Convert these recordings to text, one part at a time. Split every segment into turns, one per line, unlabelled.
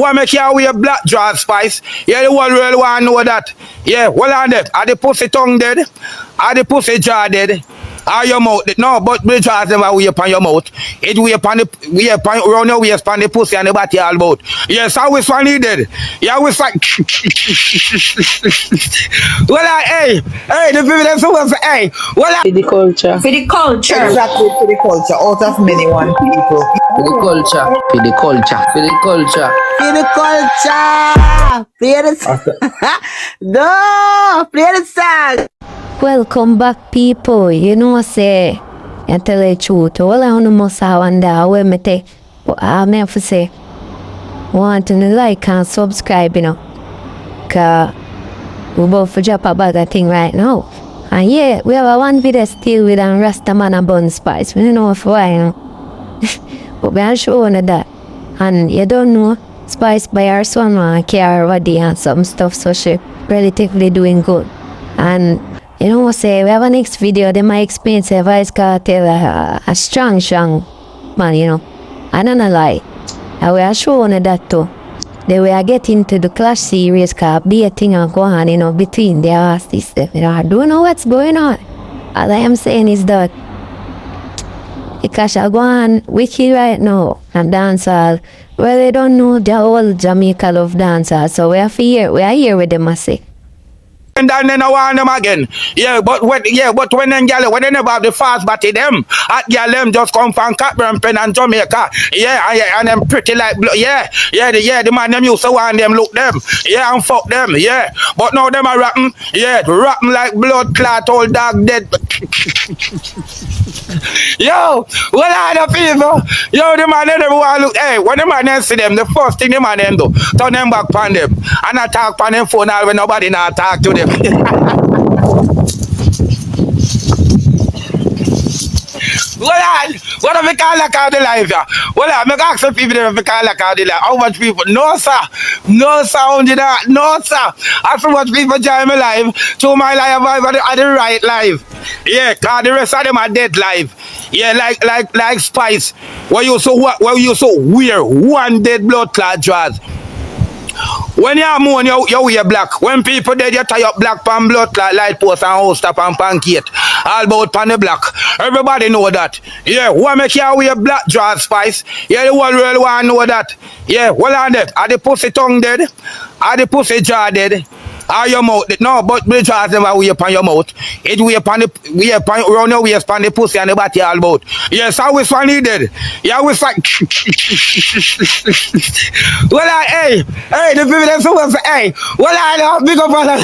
Why make you wear black dress spice? Yeah, the whole world want to know that. Yeah, well on that. Are the pussy tongue dead? Are the pussy jaw dead? Are your mouth dead? No, but the jaws never wear upon your mouth. It wear upon the around your waist upon the pussy and the body all about. Yes, I was funny dead. Yeah, we fight. Well, hey, the people that so hey, well,
For the culture.
For the culture.
Exactly, for the culture. Out of many one people.
For the culture. For the culture. For the culture.
For the culture. Play the song. No, play the song.
Welcome back, people. You know, say, I tell the truth. All I must wonder where me take. But I have to say, want to like and subscribe, you know. Because we're about to drop a bag of thing right now. And yeah, we have a one video still with a Rasta man and bun spice. We don't know for why, you know. But we are showing that. And you don't know, Spice by her son and care body and some stuff, so she relatively doing good. And you know, say we have a next video, they might explain say Vybz Kartel a strong man, you know. I don't know lie. And we are showing that too. They were getting to the clash series cause be a thing and go on, you know, between the artists. You know, I don't know what's going on. All I am saying is that the clash are going wicked right now and dancehall. Well, they don't know the whole Jamaica love dancehall, so we are here with them, I say.
And then I want them again. Yeah, but when them gyal when they never have the fast body them, at gyal them just come from Catburn Pen and Jamaica. Yeah, and them pretty like the man them used to want them look them. Yeah, and fuck them. Yeah, but now them are rapping. Yeah, rapping like blood clot old dog dead. Yo, what are the people? Yo, the man never want look. Hey, when the man them see them, the first thing the man them do, turn them back on them and attack on them phone all when nobody not talk to them. What if we call like out the live? Well, I'm asking people if we call like out the live. How much people? No, sir. No sound in that. No, sir. As much people join me live, to my live are the right live. Yeah, cause the rest of them are dead live. Yeah, like Spice. Where you so wear one dead blood clot draws. When you are moon, you wear black. When people dead, you tie up black pan blood clot, light post and house top and pancake. All about pan the black. Everybody know that. Yeah, why make you wear black draws, Spice? Yeah, the whole world want to know that. Yeah, well on that. Are the pussy tongue dead? Are the pussy jaw dead? Are your mouth dead? No, but the jaws never wear upon your mouth. It wear upon around your waist upon the pussy and the body all about. Yes, I was funny dead. Yeah, we fight. Well, hey, the people that so hey, well, I know, big up all of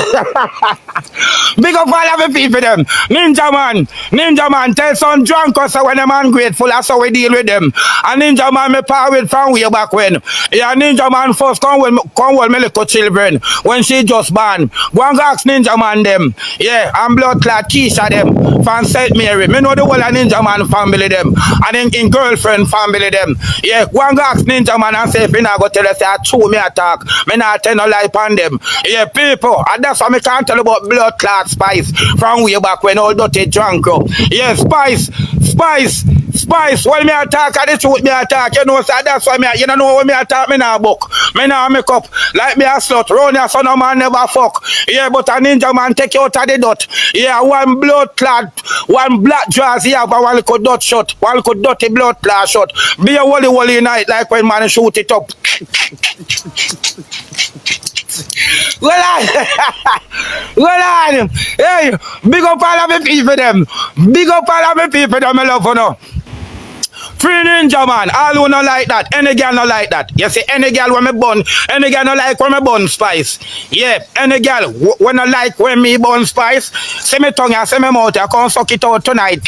big up all of the people them. NinjaMan, tell some drunk us when them ungrateful, that's how we deal with them. And NinjaMan me power with from way back when. Yeah, NinjaMan first come with me little children when she just born. Go and ask NinjaMan them. Yeah, and blood clot Keisha them from St. Mary. Me know the whole of NinjaMan family them. And in girlfriend family them. Yeah, go and ask NinjaMan and say if you not go tell us that true me attack. Me not tell no lie on them. Yeah, people, and that's why me can't tell about blood clot Spice from way back when all dirty drunk. Yeah, Spice, when me attack, I the truth me attack, you know, so that's why me, you don't know when me attack, me not book. Me not make up, like me a slut, round here, son of man never fuck. Yeah, but a NinjaMan take you out of the dot. Yeah, one blood clot, one black dress, yeah, but one little dot shot, one little dirty blood clot shot. Be a wally night, like when man shoot it up. Well on, hey, big up all of the people them. Big up all of the people them, I love you know. Free NinjaMan, all who no like that, any girl no like that. You see, any girl when me bun, any girl no like when me bun Spice. Yeah, any girl when no like when me bun Spice, say me tongue and say me mouth, I can't suck it out tonight.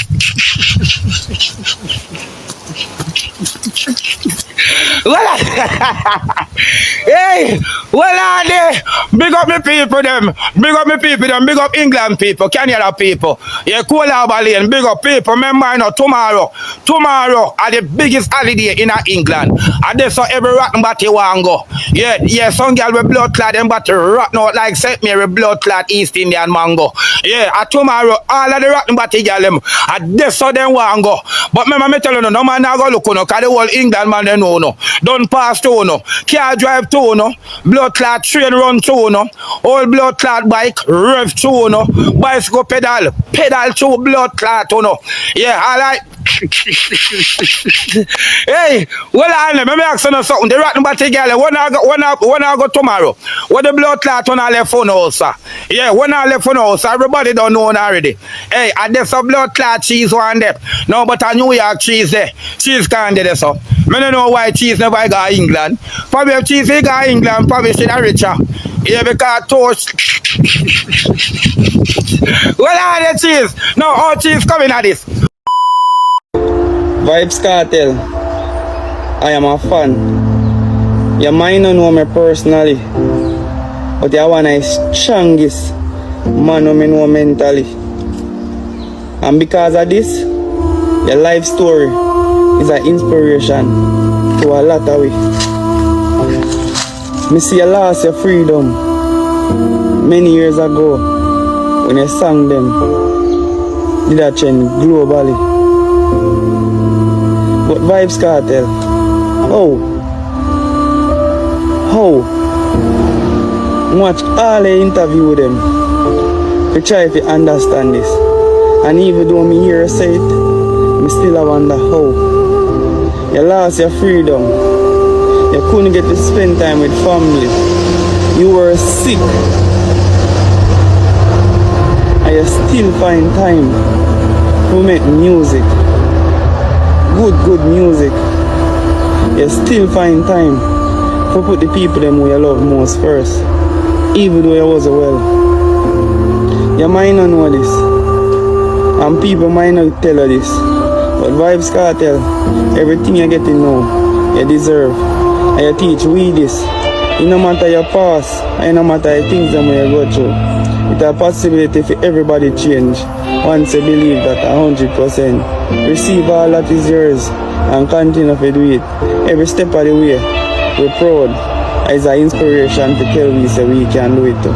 Well, hey, well, big up me people them, big up me people them, big up England people, Canada people. Yeah, cool Lane, big up people. Remember, you know, tomorrow are the biggest holiday in England. And that's how every rotten body want go. Yeah, some girl with blood clot them but rotten out like St. Mary blood clot East Indian mango. Yeah, and tomorrow all of the rotten body girl them, and that's how them want go. But remember me tell you, no man not go look on, cause the whole England man they know no. Don't pass to no. Car drive to no. Blood clot train run to no. All blood clot bike rev to no. Bicycle pedal to blood clot to no. Yeah, all right. Hey, well, let me ask you something. The rat number girl, when I go tomorrow, what the blood clot when I left for now, sir? Yeah, when I left for now, sir, everybody don't know already. Hey, I there's some blood clot cheese one there. No, but I New York cheese there. Cheese can't do this, so. I don't know why cheese never got England. Probably if cheese got England, probably should have richer. Yeah, because toast. Well, all the cheese. No, all cheese coming at this.
Vybz Kartel, I am a fan. You might not know me personally, but you are one of the strongest man who I know mentally. And because of this, your life story is an inspiration to a lot of way. Me see you lost your freedom many years ago when you sang them. Did that trend globally. But Vybz Kartel, watch all the interview with them to try to understand this. And even though me hear you say it, me still wonder how. You lost your freedom. You couldn't get to spend time with family. You were sick. And you still find time to make music. Good music. You still find time to put the people them who you love most first, even though you wasn't well. You might not know this, and people might not tell you this, but Vybz Kartel, everything you get to know, you deserve, and you teach we this. It no matter your past, and no matter the things that you go through, it's a possibility for everybody change. Once you believe that 100%, receive all that is yours and continue to do it. Every step of the way, we're proud as an inspiration to tell we say we can do it too.